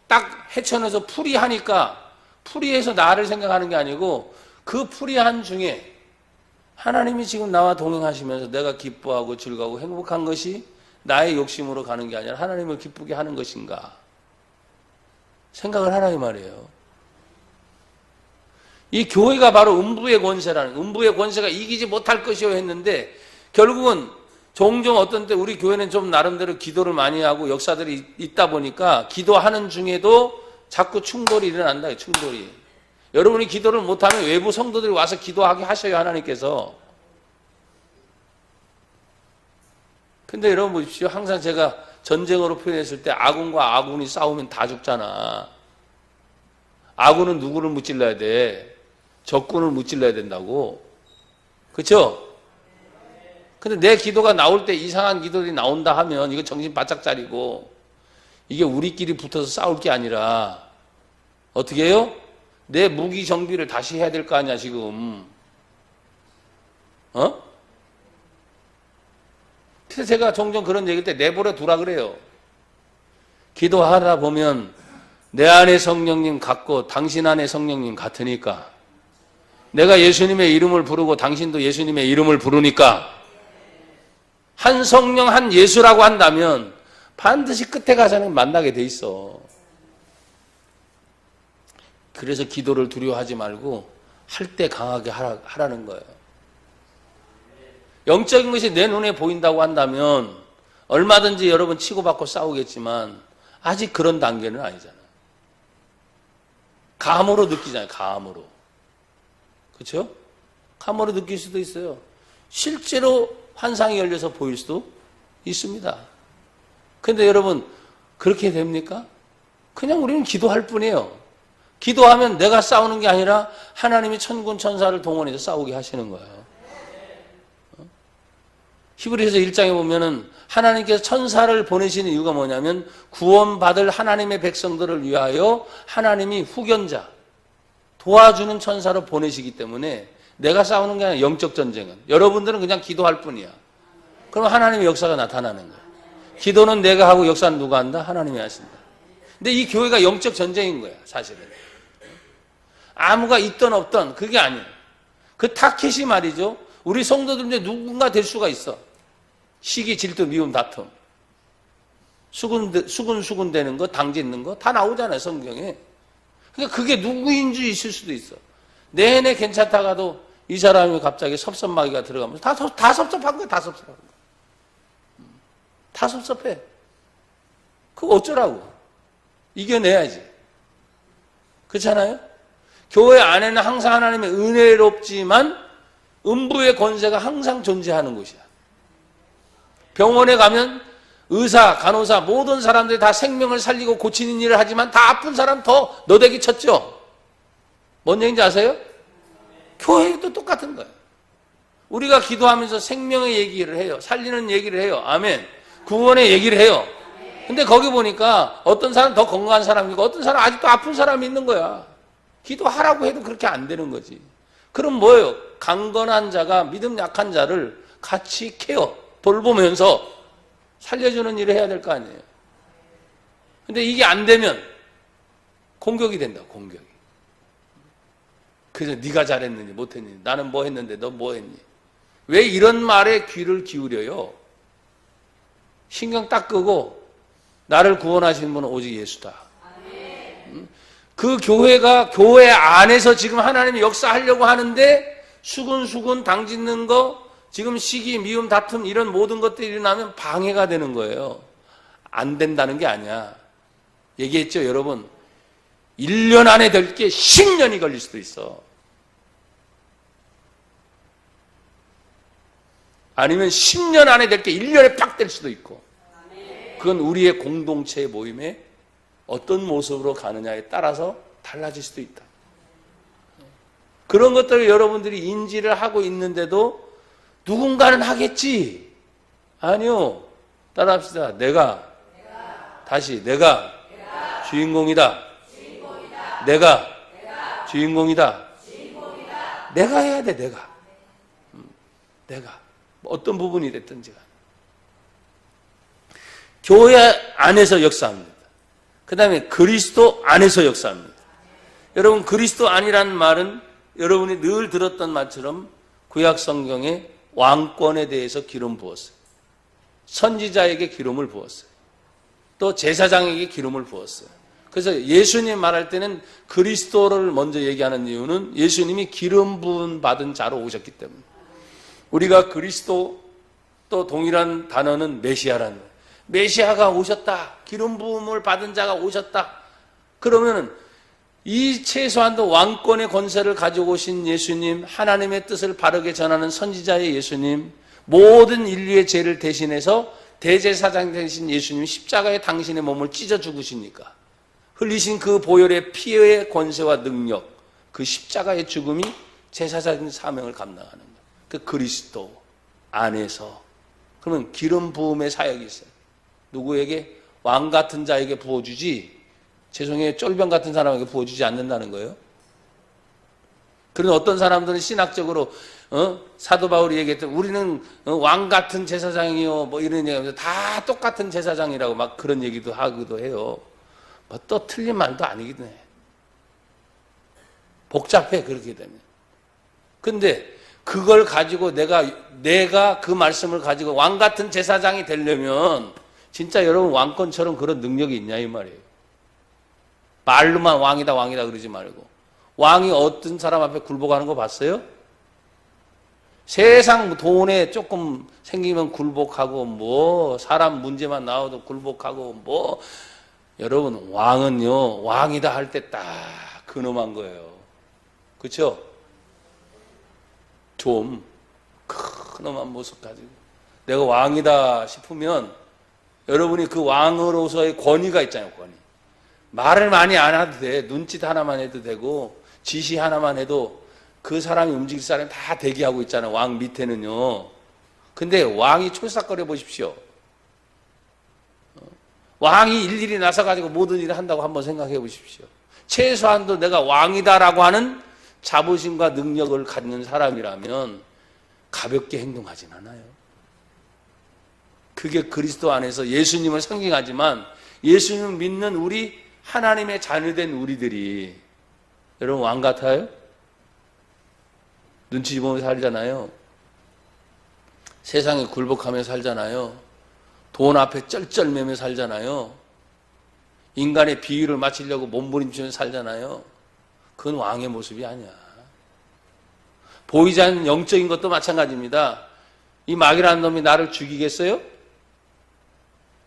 딱 헤쳐내서 풀이하니까 풀이해서 나를 생각하는 게 아니고 그 풀이한 중에 하나님이 지금 나와 동행하시면서 내가 기뻐하고 즐거워하고 행복한 것이 나의 욕심으로 가는 게 아니라 하나님을 기쁘게 하는 것인가 생각을 하라 이 말이에요. 이 교회가 바로 음부의 권세라는, 음부의 권세가 이기지 못할 것이요 했는데 결국은 종종 어떤 때 우리 교회는 좀 나름대로 기도를 많이 하고 역사들이 있다 보니까 기도하는 중에도 자꾸 충돌이 일어난다. 충돌이. 여러분이 기도를 못하면 외부 성도들이 와서 기도하게 하셔요. 하나님께서. 근데 여러분 보십시오. 항상 제가 전쟁으로 표현했을 때 아군과 아군이 싸우면 다 죽잖아. 아군은 누구를 무찔러야 돼? 적군을 무찔러야 된다고. 그렇죠? 근데 내 기도가 나올 때 이상한 기도들이 나온다 하면 이거 정신 바짝 차리고 이게 우리끼리 붙어서 싸울 게 아니라 어떻게 해요? 내 무기 정비를 다시 해야 될 거 아니야 지금. 그래서 제가 종종 그런 얘기할 때 내버려 두라 그래요. 기도하다 보면 내 안에 성령님 같고 당신 안에 성령님 같으니까 내가 예수님의 이름을 부르고 당신도 예수님의 이름을 부르니까 한 성령 한 예수라고 한다면 반드시 끝에 가서는 만나게 돼 있어. 그래서 기도를 두려워하지 말고 할 때 강하게 하라는 거예요. 영적인 것이 내 눈에 보인다고 한다면 얼마든지 여러분 치고받고 싸우겠지만 아직 그런 단계는 아니잖아요. 감으로 느끼잖아요. 감으로. 그렇죠? 감으로 느낄 수도 있어요. 실제로 환상이 열려서 보일 수도 있습니다. 그런데 여러분 그렇게 됩니까? 그냥 우리는 기도할 뿐이에요. 기도하면 내가 싸우는 게 아니라 하나님이 천군 천사를 동원해서 싸우게 하시는 거예요. 히브리서 1장에 보면은 하나님께서 천사를 보내시는 이유가 뭐냐면 구원받을 하나님의 백성들을 위하여 하나님이 후견자, 도와주는 천사를 보내시기 때문에 내가 싸우는 게 아니라 영적 전쟁은 여러분들은 그냥 기도할 뿐이야. 그럼 하나님의 역사가 나타나는 거야. 기도는 내가 하고 역사는 누가 한다? 하나님이 하신다. 근데 이 교회가 영적 전쟁인 거야 사실은. 아무가 있던 없던 그게 아니에요. 그 타켓이 말이죠. 우리 성도들 중에 누군가 될 수가 있어. 시기, 질투, 미움, 다툼. 수군 되는 거, 당짓는 거 다 나오잖아요 성경에. 그러니까 그게 누구인지 있을 수도 있어. 내내 괜찮다가도 이 사람이 갑자기 섭섭마귀가 들어가면서 다 섭섭한 거야. 다 섭섭한 거야. 다 섭섭해. 그거 어쩌라고. 이겨내야지. 그렇잖아요? 교회 안에는 항상 하나님의 은혜롭지만 음부의 권세가 항상 존재하는 곳이야. 병원에 가면 의사, 간호사 모든 사람들이 다 생명을 살리고 고치는 일을 하지만 다 아픈 사람 더 너대기 쳤죠. 뭔 얘기인지 아세요? 교회도 똑같은 거예요. 우리가 기도하면서 생명의 얘기를 해요. 살리는 얘기를 해요. 아멘. 구원의 얘기를 해요. 근데 거기 보니까 어떤 사람 더 건강한 사람이 있고 어떤 사람 아직도 아픈 사람이 있는 거야. 기도하라고 해도 그렇게 안 되는 거지. 그럼 뭐예요? 강건한 자가 믿음 약한 자를 같이 케어, 돌보면서 살려주는 일을 해야 될 거 아니에요. 근데 이게 안 되면 공격이 된다, 공격이. 그래서 네가 잘했느니 못했느니 나는 뭐 했는데 너 뭐 했니? 왜 이런 말에 귀를 기울여요? 신경 딱 끄고 나를 구원하신 분은 오직 예수다. 그 교회가 교회 안에서 지금 하나님이 역사하려고 하는데 수군 당짓는 거 지금 시기, 미움, 다툼 이런 모든 것들이 일어나면 방해가 되는 거예요. 안 된다는 게 아니야. 얘기했죠 여러분. 1년 안에 될 게 10년이 걸릴 수도 있어. 아니면 10년 안에 될 게 1년에 팍 될 수도 있고. 그건 우리의 공동체의 모임에 어떤 모습으로 가느냐에 따라서 달라질 수도 있다. 그런 것들을 여러분들이 인지를 하고 있는데도 누군가는 하겠지. 아니요. 따라합시다. 내가 주인공이다. 내가 주인공이다. 내가 해야 돼. 내가 어떤 부분이 됐든지 간에. 교회 안에서 역사합니다. 그 다음에 그리스도 안에서 역사합니다. 여러분 그리스도 안이라는 말은 여러분이 늘 들었던 말처럼 구약 성경에 왕권에 대해서 기름 부었어요. 선지자에게 기름을 부었어요. 또 제사장에게 기름을 부었어요. 그래서 예수님 말할 때는 그리스도를 먼저 얘기하는 이유는 예수님이 기름 부음 받은 자로 오셨기 때문에. 우리가 그리스도 또 동일한 단어는 메시아라는 거예요. 메시아가 오셨다. 기름 부음을 받은 자가 오셨다. 그러면은 이 최소한도 왕권의 권세를 가지고 오신 예수님, 하나님의 뜻을 바르게 전하는 선지자의 예수님, 모든 인류의 죄를 대신해서 대제사장 되신 예수님이 십자가에 당신의 몸을 찢어 죽으시니까 흘리신 그 보혈의 피의 권세와 능력, 그 십자가의 죽음이 제사장의 사명을 감당하는 거예요. 그 그리스도 안에서. 그러면 기름 부음의 사역이 있어요. 누구에게? 왕 같은 자에게 부어주지, 죄송해요, 쫄병 같은 사람에게 부어주지 않는다는 거예요. 그런 어떤 사람들은 신학적으로 사도 바울이 얘기했던 우리는 왕 같은 제사장이요 뭐 이런 얘기하면서 다 똑같은 제사장이라고 막 그런 얘기도 하기도 해요. 뭐 또 틀린 말도 아니긴 해. 복잡해 그렇게 되면. 근데 그걸 가지고 내가 그 말씀을 가지고 왕 같은 제사장이 되려면 진짜 여러분 왕권처럼 그런 능력이 있냐 이 말이에요. 말로만 왕이다 그러지 말고. 왕이 어떤 사람 앞에 굴복하는 거 봤어요? 세상 돈에 조금 생기면 굴복하고 뭐 사람 문제만 나와도 굴복하고 뭐 여러분 왕은요 왕이다 할 때 딱 근엄한 거예요. 그렇죠? 좀 근엄한 모습 가지고 내가 왕이다 싶으면 여러분이 그 왕으로서의 권위가 있잖아요. 권위. 말을 많이 안 해도 돼. 눈짓 하나만 해도 되고 지시 하나만 해도 그 사람이 움직일 사람이 다 대기하고 있잖아요. 왕 밑에는요. 근데 왕이 촐싹거려 보십시오. 왕이 일일이 나서가지고 모든 일을 한다고 한번 생각해 보십시오. 최소한도 내가 왕이다라고 하는 자부심과 능력을 갖는 사람이라면 가볍게 행동하진 않아요. 그게 그리스도 안에서 예수님을 상징하지만 예수님을 믿는 우리 하나님의 자녀된 우리들이 여러분 왕 같아요? 눈치 보며 살잖아요. 세상에 굴복하며 살잖아요. 돈 앞에 쩔쩔매며 살잖아요. 인간의 비위를 맞추려고 몸부림치며 살잖아요. 그건 왕의 모습이 아니야. 보이지 않는 영적인 것도 마찬가지입니다. 이 마귀라는 놈이 나를 죽이겠어요?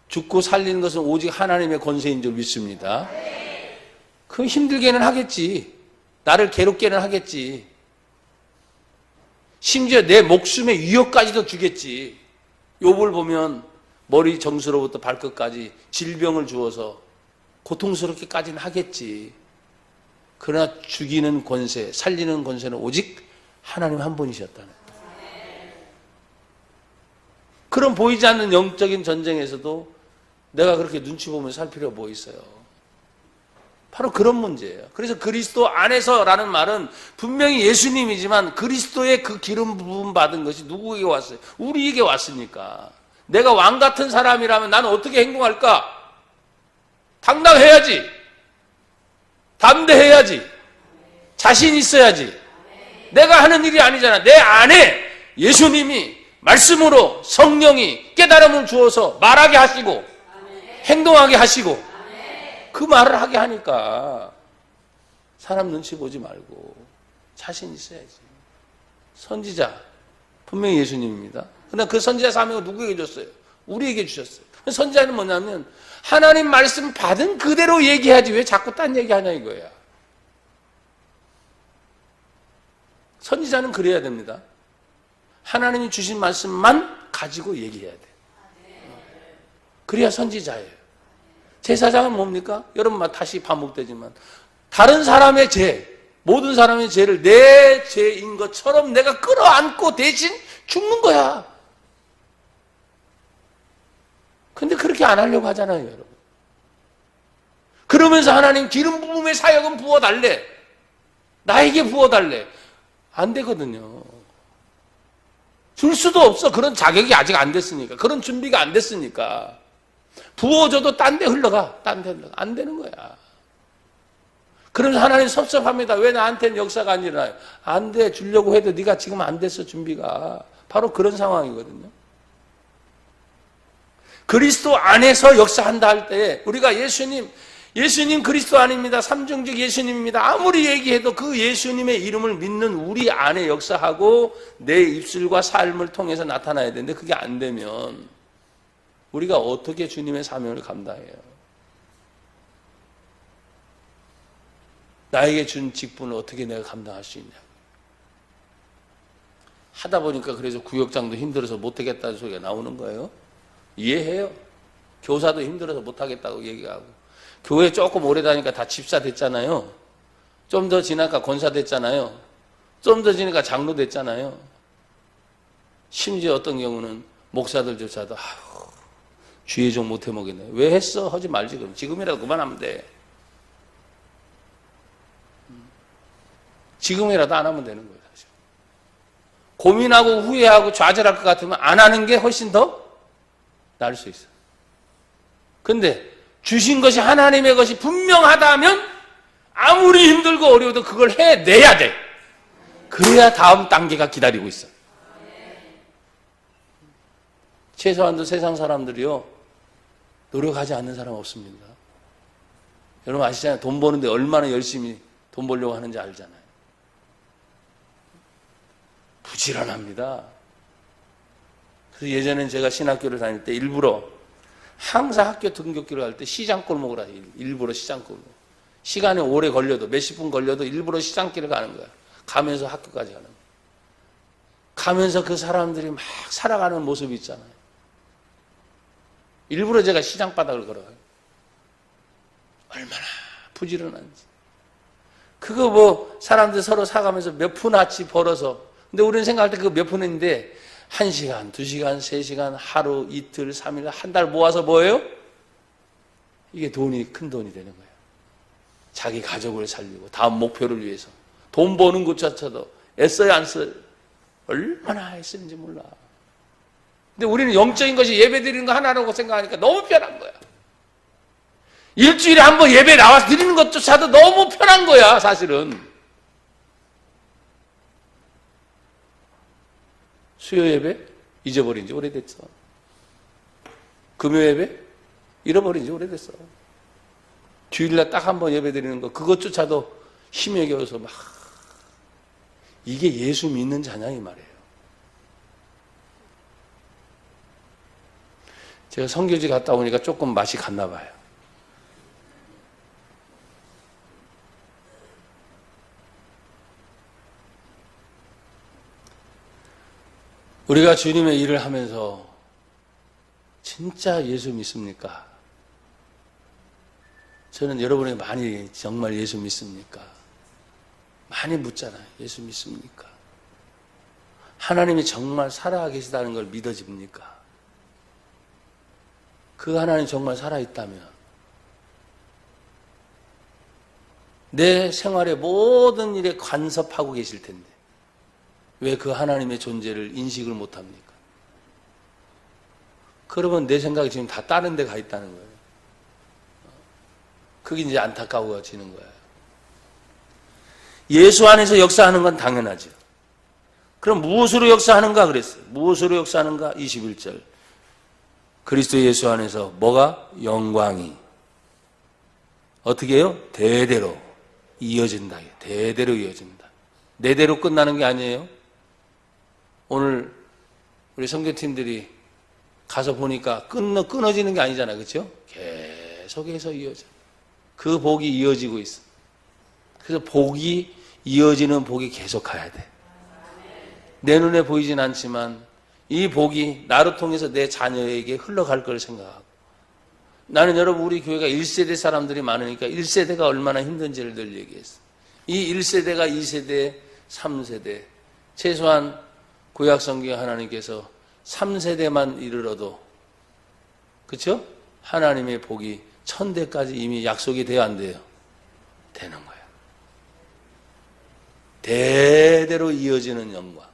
죽고 살리는 것은 오직 하나님의 권세인 줄 믿습니다. 그럼 힘들게는 하겠지. 나를 괴롭게는 하겠지. 심지어 내 목숨의 위협까지도 주겠지. 욥을 보면 머리 정수로부터 발끝까지 질병을 주어서 고통스럽게까지는 하겠지. 그러나 죽이는 권세, 살리는 권세는 오직 하나님 한 분이셨다는 거예요. 그런 보이지 않는 영적인 전쟁에서도 내가 그렇게 눈치 보면서 살 필요가 뭐 있어요. 바로 그런 문제예요. 그래서 그리스도 안에서라는 말은 분명히 예수님이지만 그리스도의 그 기름 부음 받은 것이 누구에게 왔어요? 우리에게 왔으니까. 내가 왕 같은 사람이라면 나는 어떻게 행동할까? 당당해야지. 담대해야지. 자신 있어야지. 내가 하는 일이 아니잖아. 내 안에 예수님이 말씀으로 성령이 깨달음을 주어서 말하게 하시고 행동하게 하시고 그 말을 하게 하니까 사람 눈치 보지 말고 자신 있어야지. 선지자 분명히 예수님입니다. 그러나 그 선지자 사명을 누구에게 줬어요? 우리에게 주셨어요. 선지자는 뭐냐면 하나님 말씀 받은 그대로 얘기하지 왜 자꾸 딴 얘기하냐 이거야. 선지자는 그래야 됩니다. 하나님이 주신 말씀만 가지고 얘기해야 돼. 그래야 선지자예요. 제사장은 뭡니까? 여러분 다시 반복되지만 다른 사람의 죄, 모든 사람의 죄를 내 죄인 것처럼 내가 끌어안고 대신 죽는 거야. 근데 그렇게 안 하려고 하잖아요, 여러분. 그러면서 하나님 기름 부음의 사역은 부어달래. 나에게 부어달래. 안 되거든요. 줄 수도 없어. 그런 자격이 아직 안 됐으니까. 그런 준비가 안 됐으니까. 부어줘도 딴 데 흘러가. 딴 데 흘러가. 안 되는 거야. 그러면서 하나님 섭섭합니다. 왜 나한테는 역사가 안 일어나요? 안 돼. 주려고 해도 네가 지금 안 됐어. 준비가. 바로 그런 상황이거든요. 그리스도 안에서 역사한다 할 때 우리가 예수님 그리스도 아닙니다. 삼중직 예수님입니다. 아무리 얘기해도 그 예수님의 이름을 믿는 우리 안에 역사하고 내 입술과 삶을 통해서 나타나야 되는데 그게 안 되면 우리가 어떻게 주님의 사명을 감당해요? 나에게 준 직분을 어떻게 내가 감당할 수 있냐? 하다 보니까 그래서 구역장도 힘들어서 못하겠다는 소리가 나오는 거예요. 이해해요. 교사도 힘들어서 못하겠다고 얘기하고 교회 조금 오래 다니까 다 집사 됐잖아요. 좀 더 지나니까 권사 됐잖아요. 좀 더 지나니까 장로 됐잖아요. 심지어 어떤 경우는 목사들조차도 주의 종 못해 먹겠네. 왜 했어? 하지 말지 그럼. 지금이라도 그만하면 돼. 지금이라도 안 하면 되는 거예요. 사실. 고민하고 후회하고 좌절할 것 같으면 안 하는 게 훨씬 더 나을 수 있어요. 근데 주신 것이 하나님의 것이 분명하다면 아무리 힘들고 어려워도 그걸 해내야 돼. 그래야 다음 단계가 기다리고 있어. 최소한도 세상 사람들이요 노력하지 않는 사람 없습니다. 여러분 아시잖아요. 돈 버는데 얼마나 열심히 돈 벌려고 하는지 알잖아요. 부지런합니다. 그래서 예전엔 제가 신학교를 다닐 때 일부러 항상 학교 등굣길을 갈 때 시장골목을 하요. 일부러 시장골목. 시간이 오래 걸려도 몇십 분 걸려도 일부러 시장길을 가는 거야. 가면서 학교까지 가는 거야. 가면서 그 사람들이 막 살아가는 모습이 있잖아요. 일부러 제가 시장바닥을 걸어가요. 얼마나 부지런한지. 그거 뭐 사람들 서로 사가면서 몇 푼어치 벌어서 근데 우리는 생각할 때 그거 몇 푼인데 1시간, 2시간, 3시간, 하루, 이틀, 3일, 한 달 모아서 뭐예요? 이게 돈이 큰 돈이 되는 거예요. 자기 가족을 살리고 다음 목표를 위해서 돈 버는 것조차도 애써야 안 써요. 얼마나 애쓰는지 몰라. 근데 우리는 영적인 것이 예배 드리는 거 하나라고 생각하니까 너무 편한 거야. 일주일에 한 번 예배 나와서 드리는 것조차도 너무 편한 거야, 사실은. 수요 예배? 잊어버린 지 오래됐어. 금요 예배? 잃어버린 지 오래됐어. 주일날 딱 한 번 예배 드리는 거, 그것조차도 힘에 겨워서 막. 이게 예수 믿는 자냐, 이 말이에요. 제가 선교지 갔다 오니까 조금 맛이 갔나 봐요. 우리가 주님의 일을 하면서 진짜 예수 믿습니까? 저는 여러분이 많이 정말 예수 믿습니까? 많이 묻잖아요. 예수 믿습니까? 하나님이 정말 살아계시다는 걸 믿어집니까? 그 하나님 정말 살아있다면 내 생활의 모든 일에 간섭하고 계실 텐데 왜 그 하나님의 존재를 인식을 못합니까? 그러면 내 생각이 지금 다 다른 데 가 있다는 거예요. 그게 이제 안타까워지는 거예요. 예수 안에서 역사하는 건 당연하죠. 그럼 무엇으로 역사하는가 그랬어요. 무엇으로 역사하는가? 21절. 그리스도 예수 안에서 뭐가? 영광이. 어떻게 해요? 대대로 이어진다. 대대로 이어진다. 내대로 끝나는 게 아니에요. 오늘 우리 선교팀들이 가서 보니까 끊어지는 게 아니잖아요. 그렇죠? 계속해서 이어져. 그 복이 이어지고 있어. 그래서 복이 이어지는 복이 계속 가야 돼. 내 눈에 보이진 않지만 이 복이 나를 통해서 내 자녀에게 흘러갈 걸 생각하고 나는 여러분 우리 교회가 1세대 사람들이 많으니까 1세대가 얼마나 힘든지를 늘 얘기했어. 이 1세대가 2세대, 3세대 최소한 구약성경 하나님께서 3세대만 이르러도 그렇죠? 하나님의 복이 1000대까지 이미 약속이 돼야 안 돼요? 되는 거예요. 대대로 이어지는 영광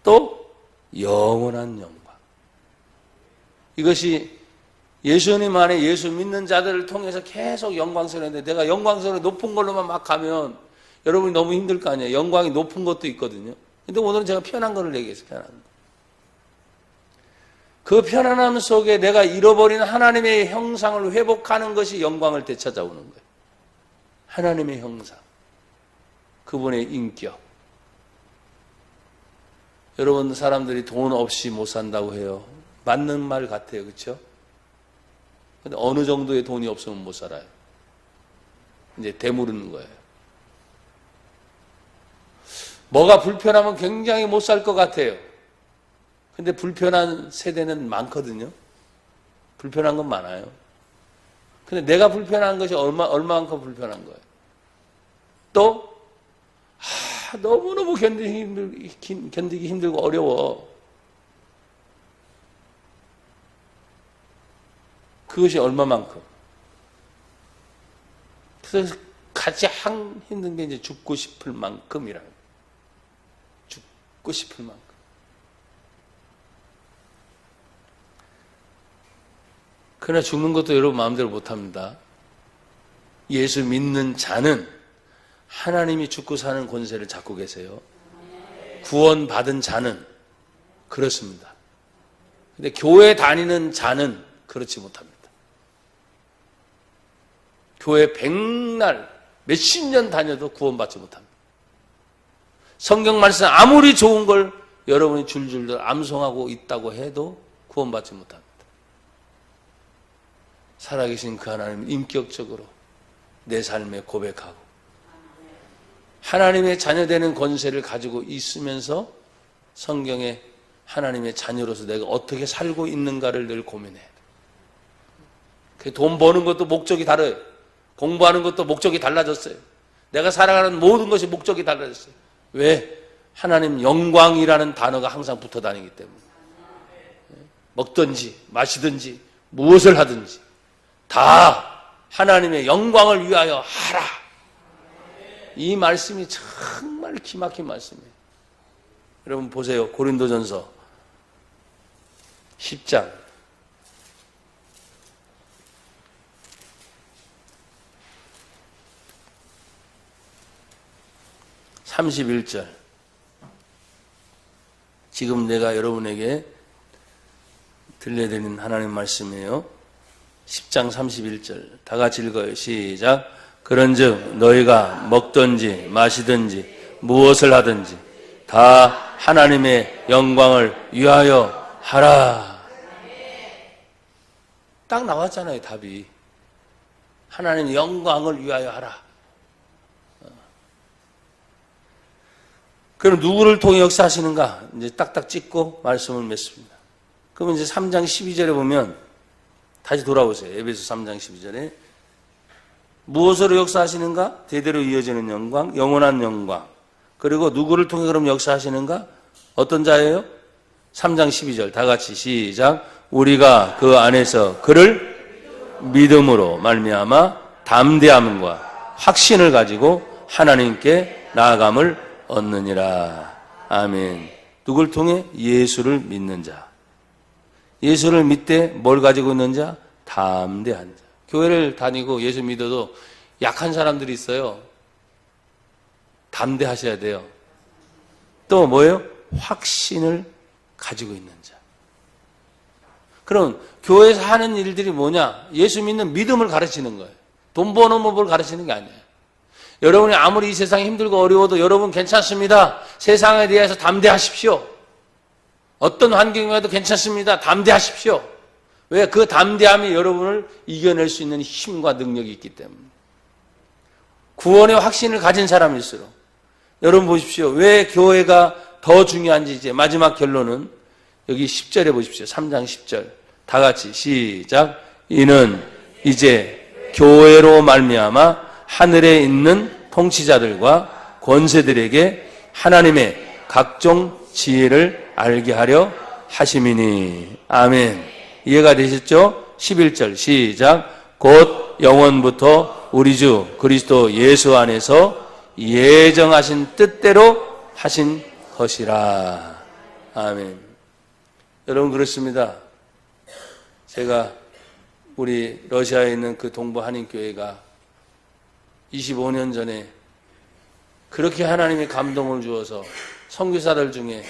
또 영원한 영광 이것이 예수님 안에 예수 믿는 자들을 통해서 계속 영광스러운데 내가 영광스러운 높은 걸로만 막 가면 여러분이 너무 힘들 거 아니에요. 영광이 높은 것도 있거든요. 근데 오늘은 제가 편한 거를 얘기했어요. 편한 거. 그 편안함 속에 내가 잃어버린 하나님의 형상을 회복하는 것이 영광을 되찾아오는 거예요. 하나님의 형상, 그분의 인격. 여러분, 사람들이 돈 없이 못 산다고 해요. 맞는 말 같아요. 그렇죠? 근데 어느 정도의 돈이 없으면 못 살아요. 이제 되물는 거예요. 뭐가 불편하면 굉장히 못 살 것 같아요. 근데 불편한 세대는 많거든요. 불편한 건 많아요. 근데 내가 불편한 것이 얼마만큼 불편한 거예요. 또 너무너무 견디기 힘들고 어려워. 그것이 얼마만큼. 그래서 가장 힘든 게 이제 죽고 싶을 만큼이라는 거예요. 죽고 싶을 만큼. 그러나 죽는 것도 여러분 마음대로 못합니다. 예수 믿는 자는 하나님이 죽고 사는 권세를 잡고 계세요. 구원받은 자는 그렇습니다. 근데 교회 다니는 자는 그렇지 못합니다. 교회 백날 몇십 년 다녀도 구원받지 못합니다. 성경 말씀 아무리 좋은 걸 여러분이 줄줄들 암송하고 있다고 해도 구원받지 못합니다. 살아계신 그 하나님을 인격적으로 내 삶에 고백하고 하나님의 자녀되는 권세를 가지고 있으면서 성경에 하나님의 자녀로서 내가 어떻게 살고 있는가를 늘 고민해야 돼. 돈 버는 것도 목적이 다르요. 공부하는 것도 목적이 달라졌어요. 내가 살아가는 모든 것이 목적이 달라졌어요. 왜? 하나님 영광이라는 단어가 항상 붙어 다니기 때문에. 먹든지 마시든지 무엇을 하든지 다 하나님의 영광을 위하여 하라. 이 말씀이 정말 기막힌 말씀이에요. 여러분 보세요. 고린도전서 10장 31절. 지금 내가 여러분에게 들려드리는 하나님 말씀이에요. 10장 31절. 다 같이 읽어요. 시작. 그런즉 너희가 먹든지 마시든지 무엇을 하든지 다 하나님의 영광을 위하여 하라. 딱 나왔잖아요. 답이. 하나님의 영광을 위하여 하라. 그럼 누구를 통해 역사하시는가? 이제 딱딱 찍고 말씀을 맺습니다. 그러면 이제 3장 12절에 보면 다시 돌아오세요. 에베소 3장 12절에 무엇으로 역사하시는가? 대대로 이어지는 영광, 영원한 영광. 그리고 누구를 통해 그럼 역사하시는가? 어떤 자예요? 3장 12절 다 같이 시작. 우리가 그 안에서 그를 믿음으로 말미암아 담대함과 확신을 가지고 하나님께 나아감을 얻느니라. 아멘. 누굴 통해? 예수를 믿는 자. 예수를 믿되 뭘 가지고 있는 자? 담대한 자. 교회를 다니고 예수 믿어도 약한 사람들이 있어요. 담대하셔야 돼요. 또 뭐예요? 확신을 가지고 있는 자. 그럼 교회에서 하는 일들이 뭐냐? 예수 믿는 믿음을 가르치는 거예요. 돈 버는 법을 가르치는 게 아니에요. 여러분이 아무리 이 세상이 힘들고 어려워도 여러분 괜찮습니다. 세상에 대해서 담대하십시오. 어떤 환경이라도 괜찮습니다. 담대하십시오. 왜? 그 담대함이 여러분을 이겨낼 수 있는 힘과 능력이 있기 때문에. 구원의 확신을 가진 사람일수록. 여러분 보십시오. 왜 교회가 더 중요한지 이제 마지막 결론은 여기 10절에 보십시오. 3장 10절. 다 같이 시작. 이는 이제 교회로 말미암아 하늘에 있는 통치자들과 권세들에게 하나님의 각종 지혜를 알게 하려 하심이니. 아멘. 이해가 되셨죠? 11절 시작. 곧 영원부터 우리 주 그리스도 예수 안에서 예정하신 뜻대로 하신 것이라. 아멘. 여러분 그렇습니다. 제가 우리 러시아에 있는 그 동부 한인교회가 25년 전에 그렇게 하나님의 감동을 주어서 선교사들 중에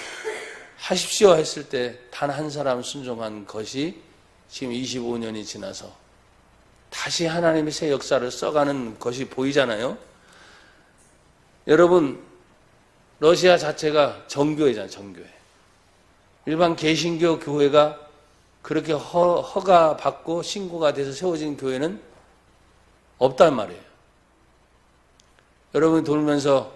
하십시오 했을 때 단 한 사람 순종한 것이 지금 25년이 지나서 다시 하나님의 새 역사를 써가는 것이 보이잖아요. 여러분, 러시아 자체가 정교회잖아요. 정교회. 일반 개신교 교회가 그렇게 허가받고 신고가 돼서 세워진 교회는 없단 말이에요. 여러분 돌면서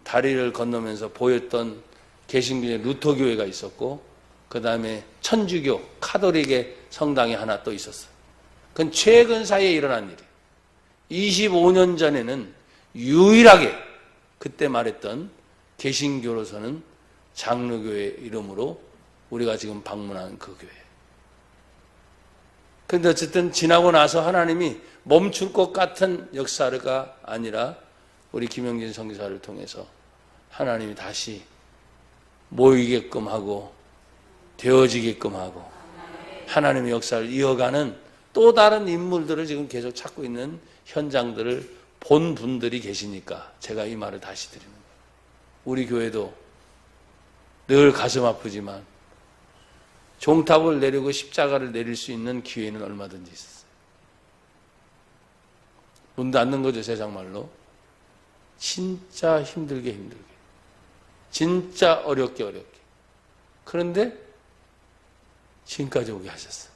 다리를 건너면서 보였던 개신교의 루터교회가 있었고, 그 다음에 천주교, 카톨릭의 성당이 하나 또 있었어요. 그건 최근 사이에 일어난 일이에요. 25년 전에는 유일하게 그때 말했던 개신교로서는 장로교회 이름으로 우리가 지금 방문한 그 교회. 그런데 어쨌든 지나고 나서 하나님이 멈출 것 같은 역사가 아니라 우리 김영진 선교사를 통해서 하나님이 다시 모이게끔 하고 되어지게끔 하고 하나님의 역사를 이어가는 또 다른 인물들을 지금 계속 찾고 있는 현장들을 본 분들이 계시니까 제가 이 말을 다시 드리는 거예요. 우리 교회도 늘 가슴 아프지만 종탑을 내리고 십자가를 내릴 수 있는 기회는 얼마든지 있었어요. 문 닫는 거죠, 세상 말로. 진짜 힘들게 진짜 어렵게 그런데 지금까지 오게 하셨어요.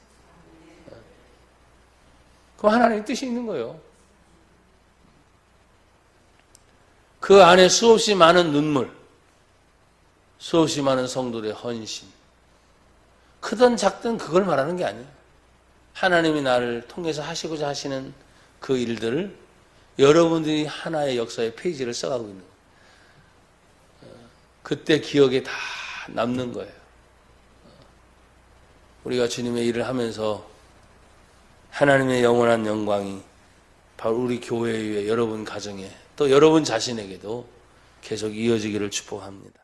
그럼 하나님의 뜻이 있는 거예요. 그 안에 수없이 많은 눈물, 수없이 많은 성도들의 헌신, 크든 작든 그걸 말하는 게 아니에요. 하나님이 나를 통해서 하시고자 하시는 그 일들을 여러분들이 하나의 역사의 페이지를 써가고 있는 거예요. 그때 기억에 다 남는 거예요. 우리가 주님의 일을 하면서 하나님의 영원한 영광이 바로 우리 교회 위에, 여러분 가정에, 또 여러분 자신에게도 계속 이어지기를 축복합니다.